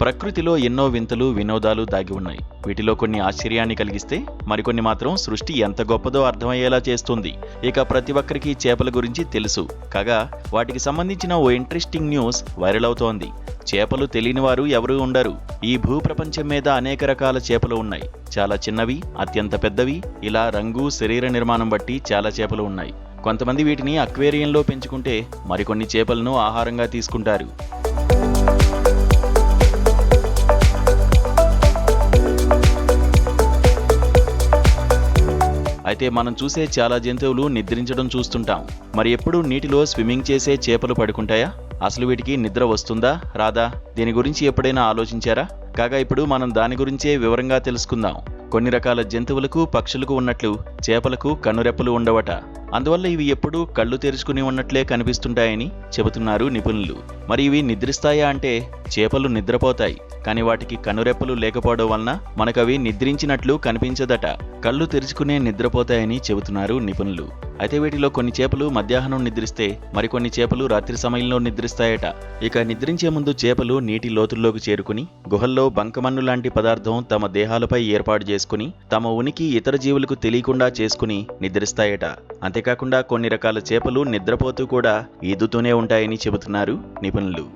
ప్రకృతిలో ఎన్నో వింతలు వినోదాలు దాగి ఉన్నాయి. వీటిలో కొన్ని ఆశ్చర్యాన్ని కలిగిస్తే మరికొన్ని మాత్రం సృష్టి ఎంత గొప్పదో అర్థమయ్యేలా చేస్తుంది. ఇక ప్రతి ఒక్కరికి చేపల గురించి తెలుసు కాగా వాటికి సంబంధించిన ఓ ఇంట్రెస్టింగ్ న్యూస్ వైరల్ అవుతోంది. చేపలు తెలియని వారు ఎవరూ ఉండరు. ఈ భూప్రపంచం మీద అనేక రకాల చేపలు ఉన్నాయి. చాలా చిన్నవి, అత్యంత పెద్దవి, ఇలా రంగు, శరీర నిర్మాణం బట్టి చాలా చేపలు ఉన్నాయి. కొంతమంది వీటిని అక్వేరియంలో పెంచుకుంటే మరికొన్ని చేపలను ఆహారంగా తీసుకుంటారు. అయితే మనం చూసే చాలా జంతువులు నిద్రించడం చూస్తుంటాం. మరి ఎప్పుడు నీటిలో స్విమ్మింగ్ చేసే చేపలు పడుకుంటాయా? అసలు వీటికి నిద్ర వస్తుందా రాదా? దీని గురించి ఎప్పుడైనా ఆలోచించారా? కాగా ఇప్పుడు మనం దాని గురించే వివరంగా తెలుసుకుందాం. కొన్ని రకాల జంతువులకు, పక్షులకు ఉన్నట్లు చేపలకు కనురెప్పలు ఉండవట. అందువల్ల ఇవి ఎప్పుడూ కళ్ళు తెరుచుకుని ఉన్నట్లే కనిపిస్తుంటాయని చెబుతున్నారు నిపుణులు. మరి ఇవి నిద్రిస్తాయా అంటే చేపలు నిద్రపోతాయి, కానీ వాటికి కనురెప్పలు లేకపోవడం వలన మనకవి నిద్రించినట్లు కనిపించదట. కళ్ళు తెరుచుకునే నిద్రపోతాయని చెబుతున్నారు నిపుణులు. అయితే వీటిలో కొన్ని చేపలు మధ్యాహ్నం నిద్రిస్తే మరికొన్ని చేపలు రాత్రి సమయంలో నిద్రిస్తాయట. ఇక నిద్రించే ముందు చేపలు నీటి లోతుల్లోకి చేరుకుని గుహల్లో బంకమన్ను లాంటి పదార్థం తమ దేహాలపై ఏర్పాటు చేసుకుని తమ ఉనికి ఇతర జీవులకు తెలియకుండా చేసుకుని నిద్రిస్తాయట. అంతేకాకుండా కొన్ని రకాల చేపలు నిద్రపోతూ కూడా ఈదుతూనే ఉంటాయని చెబుతున్నారు నిపుణులు.